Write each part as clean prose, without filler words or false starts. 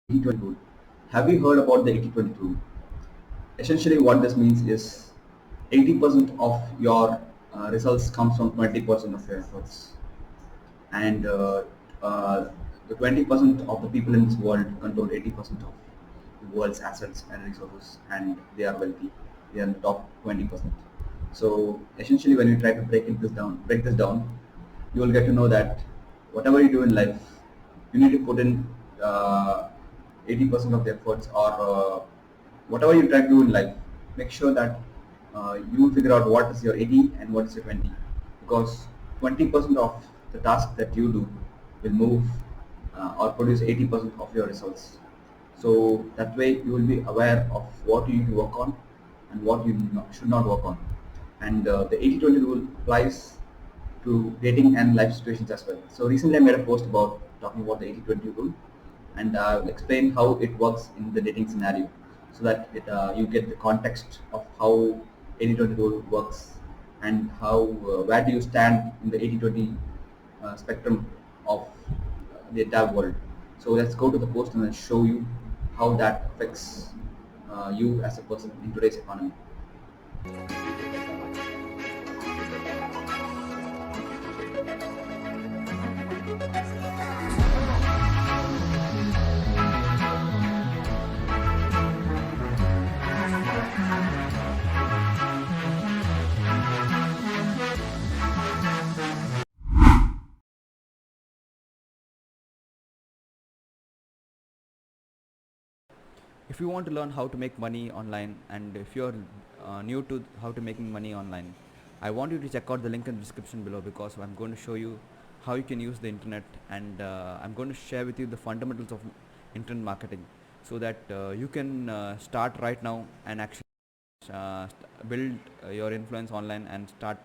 80-20 rule. Have you heard about the 80-20 rule? Essentially, what this means is 80% of your results comes from 20% of your efforts, and uh, the 20% of the people in this world control 80% of the world's assets and resources, and they are wealthy. They are in the top 20%. So essentially, when you try to break this down, you will get to know that whatever you do in life, you need to put in 80% of the efforts, or whatever you try to do in life, make sure that you figure out what is your 80 and what is your 20, because 20% of the task that you do will move or produce 80% of your results. So that way you will be aware of what you need to work on and what you should not work on. And the 80-20 rule applies to dating and life situations as well. So recently I made a post about talking about the 80-20 rule, and I'll explain how it works in the dating scenario, so that you get the context of how 80-20 rule works, and how where do you stand in the 80-20 spectrum of the entire world. So let's go to the post and I'll show you how that affects you as a person in today's economy. If you want to learn how to make money online, and if you're new to how to making money online, I want you to check out the link in the description below, because I'm going to show you how you can use the internet, and I'm going to share with you the fundamentals of internet marketing, so that you can start right now and actually build your influence online and start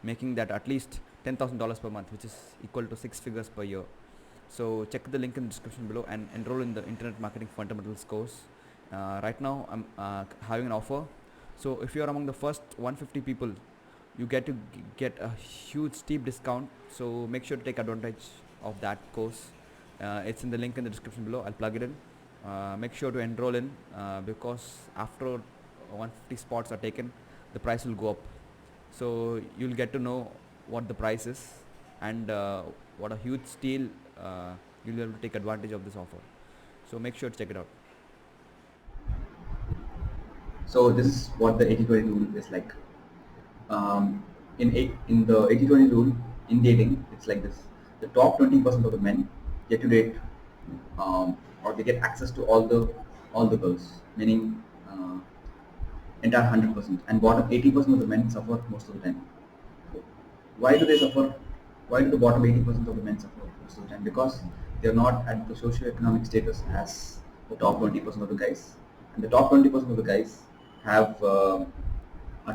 making that at least $10,000 per month, which is equal to six figures per year. So check the link in the description below and enroll in the internet marketing fundamentals course. Right now I'm having an offer. So if you are among the first 150 people, you get to get a huge steep discount. So make sure to take advantage of that course. It's in the link in the description below. I'll plug it in. Make sure to enroll in, because after 150 spots are taken, the price will go up. So you'll get to know what the price is, and what a huge steal. You'll be able to take advantage of this offer. So make sure to check it out. So this is what the 80-20 rule is like. In the 80-20 rule in dating, it's like this: the top 20% of the men get to date, or they get access to all the girls, meaning entire 100%, and bottom 80% of the men suffer most of the time. Why do they suffer? Why do the bottom 80% of the men suffer most of the time? Because they're not at the socio-economic status as the top 20% of the guys. And the top 20% of the guys have are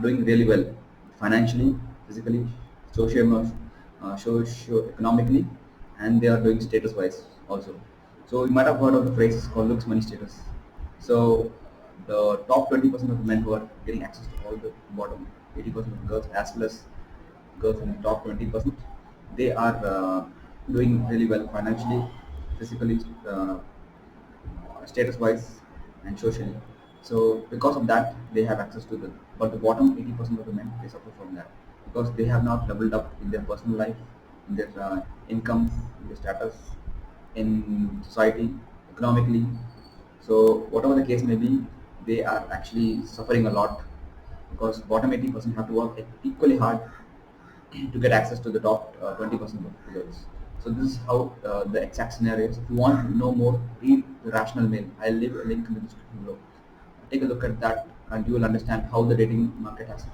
doing really well financially, physically, socio-economically, and they are doing status-wise also. So you might have heard of the phrase called looks, money, status. So the top 20% of the men who are getting access to all the bottom 80% of the girls, as well as girls in the top 20%, they are doing really well financially, physically, status wise, and socially. So because of that, they have access to the, but the bottom 80% of the men, they suffer from that, because they have not leveled up in their personal life, in their income, in their status, in society, economically. So whatever the case may be, they are actually suffering a lot, because bottom 80% have to work equally hard to get access to the top 20% of the girls. So this is how the exact scenarios. If you want to know more, read the Rational Mail. I'll leave a link in the description below. Take a look at that, and you will understand how the dating market has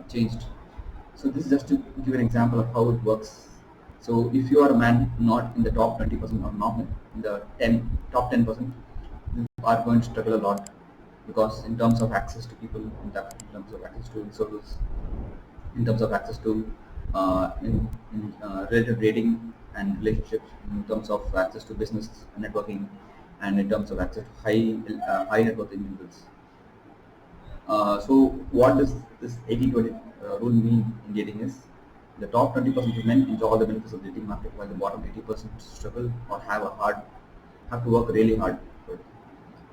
changed. So this is just to give an example of how it works. So if you are a man not in the top 20%, or not in the top 10%, you are going to struggle a lot, because in terms of access to people, in terms of access to resources, in terms of access to relative dating and relationships, in terms of access to business and networking, and in terms of access to high net worth individuals. So what does this 80-20 rule mean in dating is: the top 20% of men enjoy all the benefits of the dating market, while the bottom 80% struggle or have to work really hard.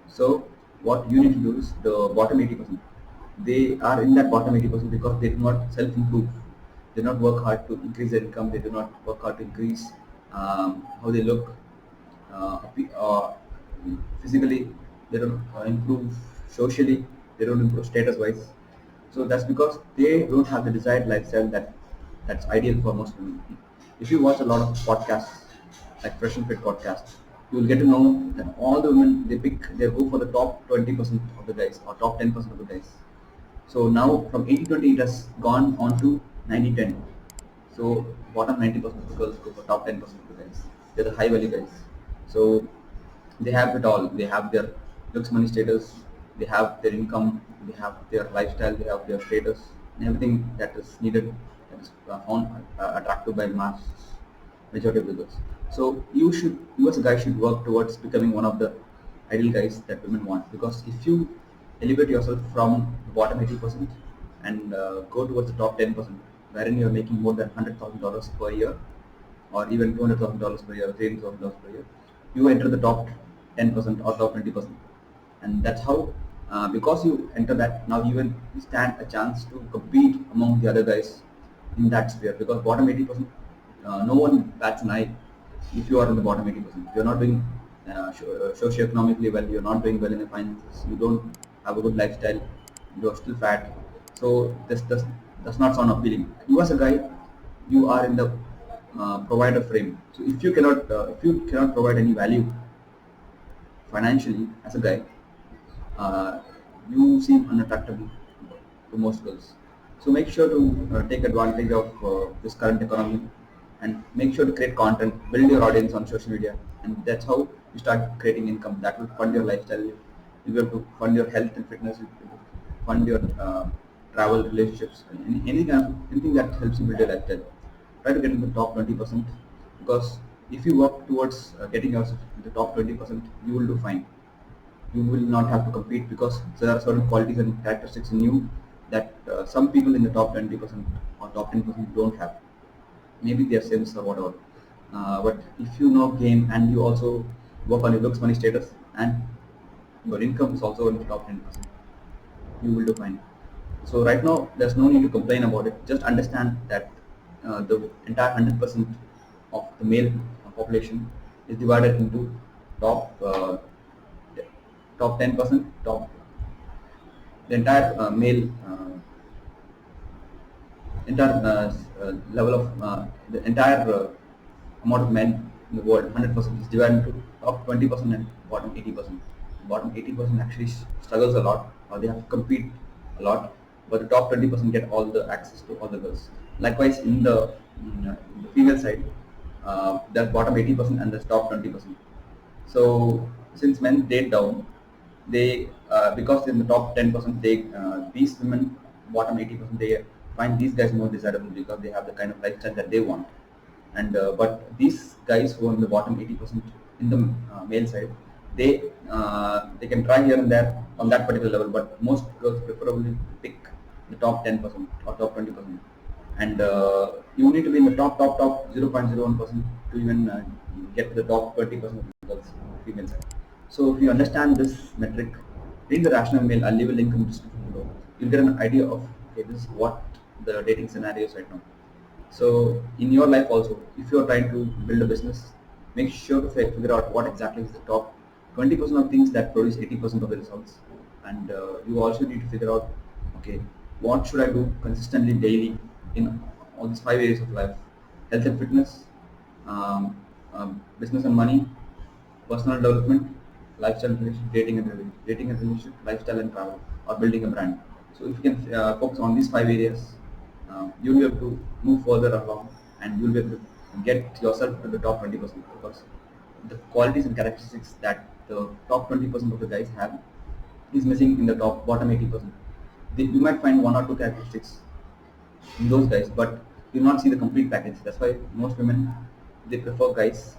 So what you need to do is the bottom 80%. They are in that bottom 80% because they do not self-improve. They do not work hard to increase their income. They do not work hard to increase how they look physically. They don't improve socially. They don't improve status-wise. So that's because they don't have the desired lifestyle that's ideal for most women. If you watch a lot of podcasts, like Fresh and Fit podcasts, you will get to know that all the women they go for the top 20% of the guys or top 10% of the guys. So now from 80-20 it has gone on to 90-10. So bottom 90% of the girls go for top 10% of the guys. They're the high value guys. So they have it all. They have their looks, money, status. They have their income. They have their lifestyle. They have their status and everything that is needed. That is found attractive by mass majority of the girls. So you as a guy should work towards becoming one of the ideal guys that women want. Because if you elevate yourself from the bottom 80% and go towards the top 10%, wherein you are making more than $100,000 per year, or even $200,000 per year, $300,000 per year, you enter the top 10% or top 20%, and that's how. Because you enter that, now you will stand a chance to compete among the other guys in that sphere. Because bottom 80%, no one bats an eye if you are in the bottom 80%. You're not doing socioeconomically well. You're not doing well in the finances. You don't have a good lifestyle. You're still fat. So this does not sound appealing. You as a guy, you are in the provider frame. So if you cannot provide any value financially as a guy, uh, you seem unattractive to most girls. So make sure to take advantage of this current economy and make sure to create content, build your audience on social media, and that's how you start creating income. That will fund your lifestyle. You will have to fund your health and fitness. You will fund your travel, relationships, anything that helps you build your lifestyle. Try to get in the top 20% because if you work towards getting yourself in the top 20%, you will do fine. You will not have to compete because there are certain qualities and characteristics in you that some people in the top 20% or top 10% don't have. Maybe they are sales or whatever. But if you know game and you also work on your looks, money, status, and your income is also in the top 10%, you will do fine. So right now, there's no need to complain about it. Just understand that the entire 100% of the male population is divided into top top 10%, top the entire entire level of the entire amount of men in the world, 100% is divided into top 20% and bottom 80%. Bottom 80% actually struggles a lot, or they have to compete a lot, but the top 20% get all the access to all the girls. Likewise, in the female side, there's bottom 80% and there's top 20%. So since men date down, they because in the top 10%, these women bottom 80%, they find these guys more desirable because they have the kind of lifestyle that they want. And but these guys who are in the bottom 80% in the male side, they can try here and there on that particular level, but most girls preferably pick the top 10% or top 20%. And you need to be in the top 0.01% to even get to the top 20% of girls female side. So if you understand this metric, read the Rational Mail. I'll leave a link in the description below. You'll get an idea of okay, this is what the dating scenario is right now. So in your life also, if you are trying to build a business, make sure to figure out what exactly is the top 20% of things that produce 80% of the results. And you also need to figure out, okay, what should I do consistently daily in all these 5 areas of life: health and fitness, business and money, personal development, lifestyle and relationship, dating and relationship, lifestyle and travel, or building a brand. So if you can focus on these 5 areas, you'll be able to move further along and you'll be able to get yourself to the top 20% because the qualities and characteristics that the top 20% of the guys have is missing in the top bottom 80%. You might find one or two characteristics in those guys, but you'll not see the complete package. That's why most women they prefer guys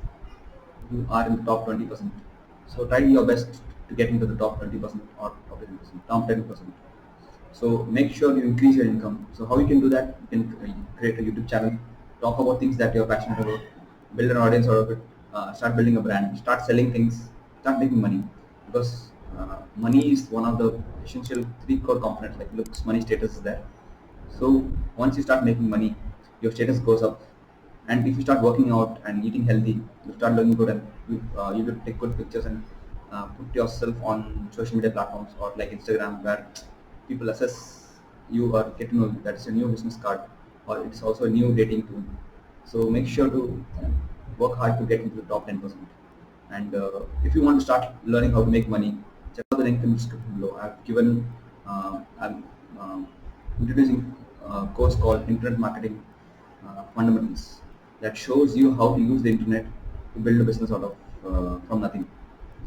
who are in the top 20%. So try your best to get into the top 20% or top 10%, top 10%. So make sure you increase your income. So how you can do that? You can create a YouTube channel, talk about things that you're passionate about, build an audience out of it, start building a brand, start selling things, start making money. Because money is one of the essential three core components. Like looks, money, status is there. So once you start making money, your status goes up. And if you start working out and eating healthy, you start looking good, and you will take good pictures and put yourself on social media platforms or like Instagram, where people assess you or get to know you. That's a new business card, or it's also a new dating tool. So make sure to work hard to get into the top 10%. And if you want to start learning how to make money, check out the link in the description below. I'm introducing a course called Internet Marketing Fundamentals that shows you how to use the internet to build a business out of from nothing.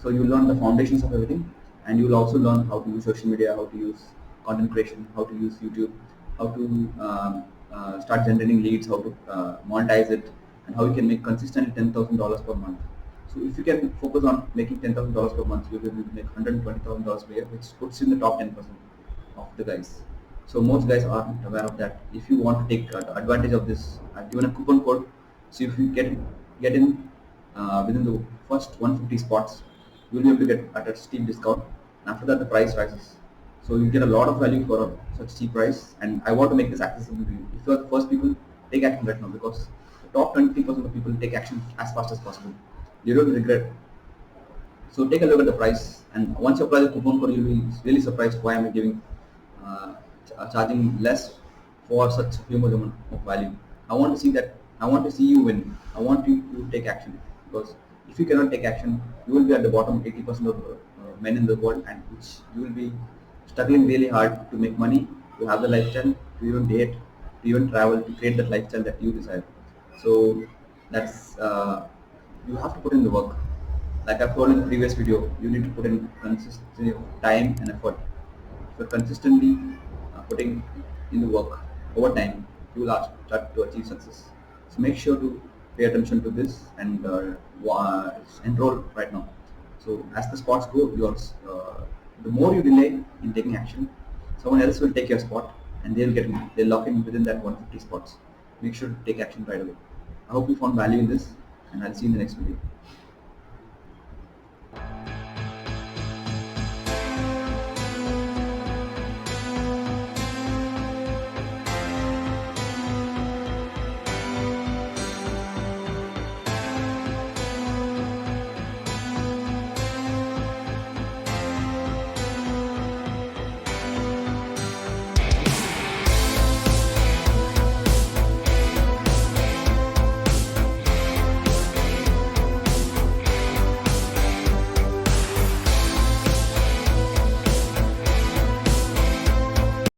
So you learn the foundations of everything, and you will also learn how to use social media, how to use content creation, how to use YouTube, how to start generating leads, how to monetize it, and how you can make consistently $10,000 per month. So if you can focus on making $10,000 per month, you will be able to make $120,000 per year, which puts you in the top 10% of the guys. So most guys aren't aware of that. If you want to take advantage of this, I've given a coupon code. So if you get in within the first 150 spots, you will be able to get at a steep discount. And after that, the price rises. So you get a lot of value for such cheap price. And I want to make this accessible to you. If you are the first people, take action right now, because the top 20% of people take action as fast as possible. You don't regret. So take a look at the price, and once you apply the coupon code, you'll be really surprised why I'm giving charging less for such a huge amount of value. I want to see that. I want to see you win. I want you to take action, because if you cannot take action, you will be at the bottom 80% of men in the world, and which you will be struggling really hard to make money, to have the lifestyle, to even date, to even travel, to create that lifestyle that you desire. So that's you have to put in the work. Like I've told in the previous video, you need to put in consistency of time and effort. If you're consistently putting in the work over time, you will start to achieve success. So make sure to pay attention to this and enroll right now. So as the spots go, yours. The more you delay in taking action, someone else will take your spot, and they'll lock in within that 150 spots. Make sure to take action right away. I hope you found value in this, and I'll see you in the next video.